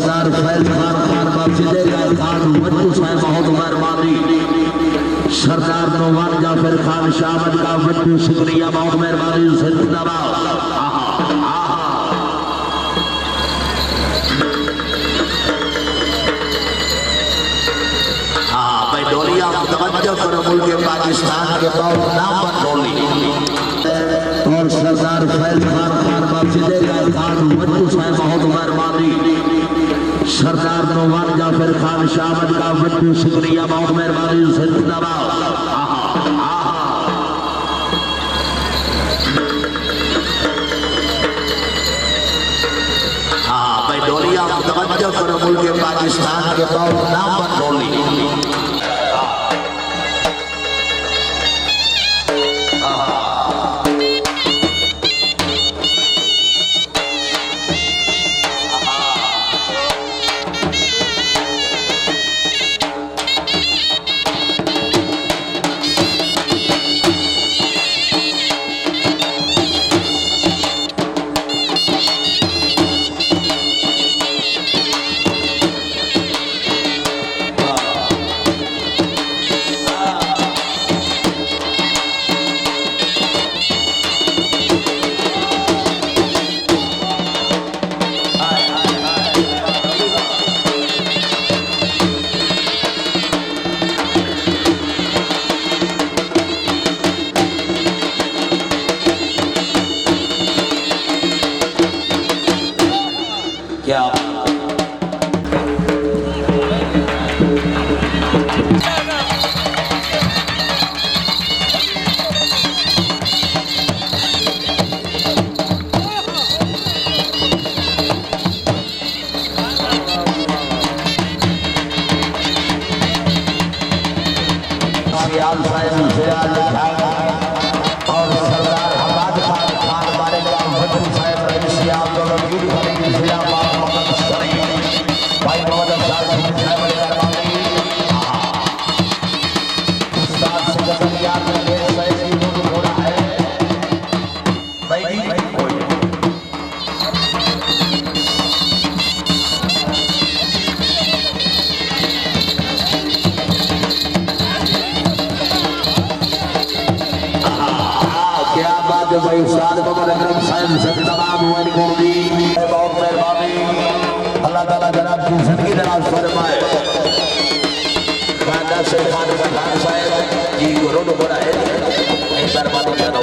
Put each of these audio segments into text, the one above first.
सरदार फैज खान मस्जिदे खान मज्जू साहब बहुत मेहरबानी। सरदार नौमान जाफिर खान शामद का बिट्टू शुक्रिया बहुत मेहरबानी। जिंदाबाद। डोलिया तवज्जो करो, मुल्क पाकिस्तान के बहुत नाम पर डोली। और सरदार फैज खान मस्जिदे खान मज्जू साहब बहुत मेहरबानी। सरदार नौमान जाफिर खान शामद का बिट्टू शुक्रिया बहुत मेहरबानी। जिंदाबाद। हाँ भाई डोलिया तवज्जो करो, मुल्क पाकिस्तान के बहुत नाम पर डोली। क्या और सरदार हमाद खान बारे भाई उस्ताद कमर अकरम साहब से तमाम हुए गोदी बहुत मेहरबानी। अल्लाह ताला जनाब की जिंदगी दराज फरमाए। खाना से खान साहब जी रोड पर आए मेहरबानी करना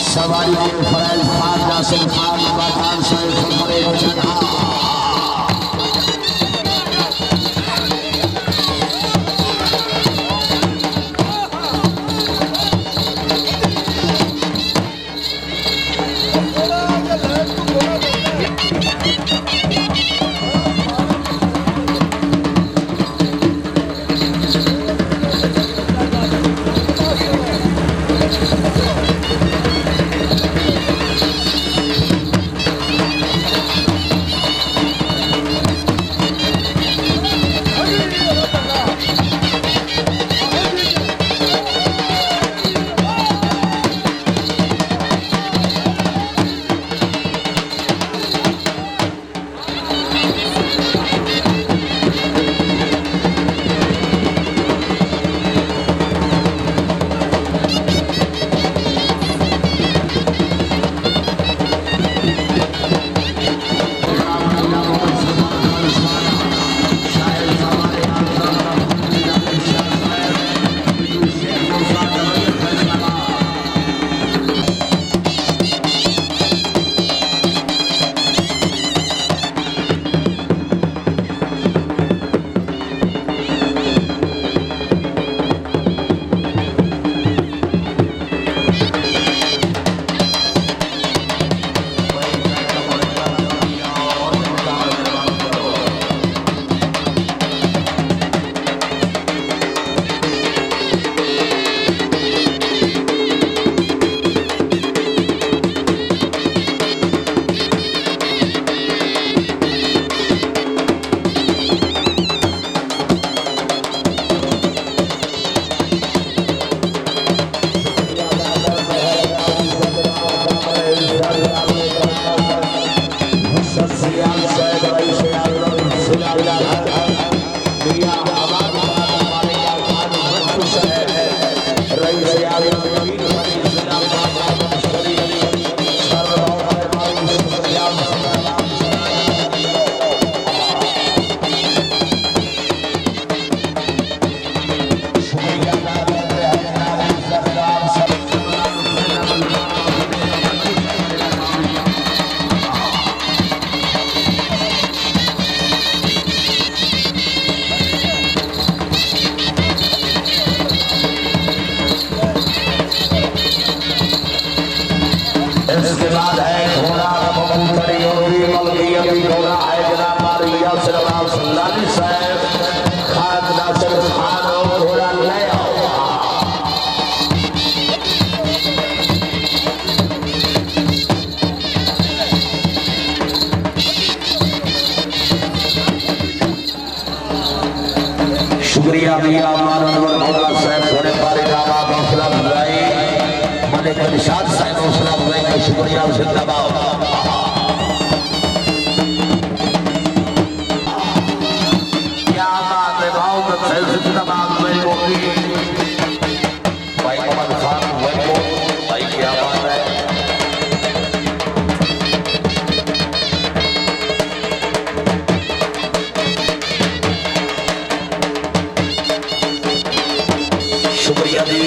सवारी के फैज खान नासिर खान खान साहब इसके बाद है घोड़ा कबूतर योगी मलकियती घोड़ा है जनाब मारिया सरदार सल्लानी साहब खान नासिर खान और घोड़ा ले आओ। शुक्रिया भैया मानवर घोड़ा साहब घोड़े पारी रामा हौसला बुलाई मलिक निशाद साहब हौसला बुलाई का शुक्रिया जिंदाबाद। क्या बात है भाव का जिंदाबाद में होगी भाई मोहम्मद खान भाई क्या बात है। शुक्रिया जी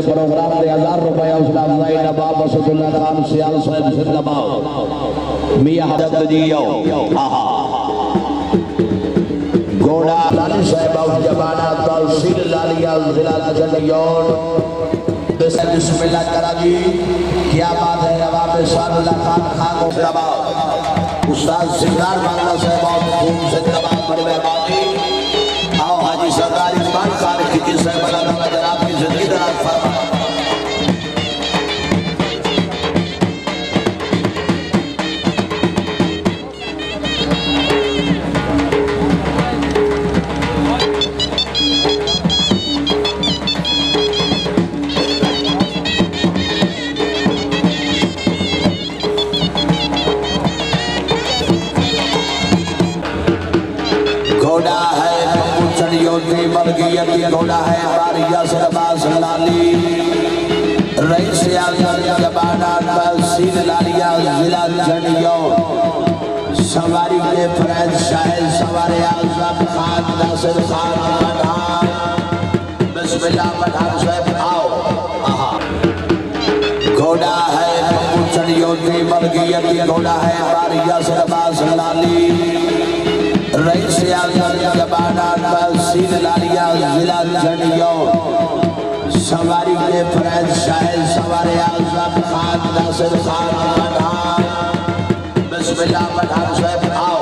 प्रोग्राम में 1000 रुपया उसका अफजाई नवाब असदुल्ला खान सियाल साहब जिंदाबाद मियां हजरत जी घोड़ा लाली साहब और जमाना तहसील लालिया जिला जंडियोर बिस्मिल्लाह करा जी। क्या बात है नवाब सादुल्ला खान जिंदाबाद उस्ताद सिंगार बांग्ला साहब और जिंदाबाद बड़ी मेहरबानी। आओ हाजी सरदार इकबाल खान की साहब बना जनाब की जिंदगी दराज फरमा। घोड़ा है योगी मलकियती घोड़ा है बारिया सरबाज लाली रईस जबाना तहसील लालिया जिला जंडियोर सवारी के फरैज शाहिद सवारे आजम खान नासिर खान पठान बिस्मिल्लाह पठान साहब आओ। घोड़ा है योगी मलकियती घोड़ा है बारिया सरबाज लाली रईस जबाना तहसील लालिया जिला जंडियोर सवारी के फरैज शाहिद सवारे आजम खान नासिर खान पठान बिस्मिल्लाह पठान साहब आओ।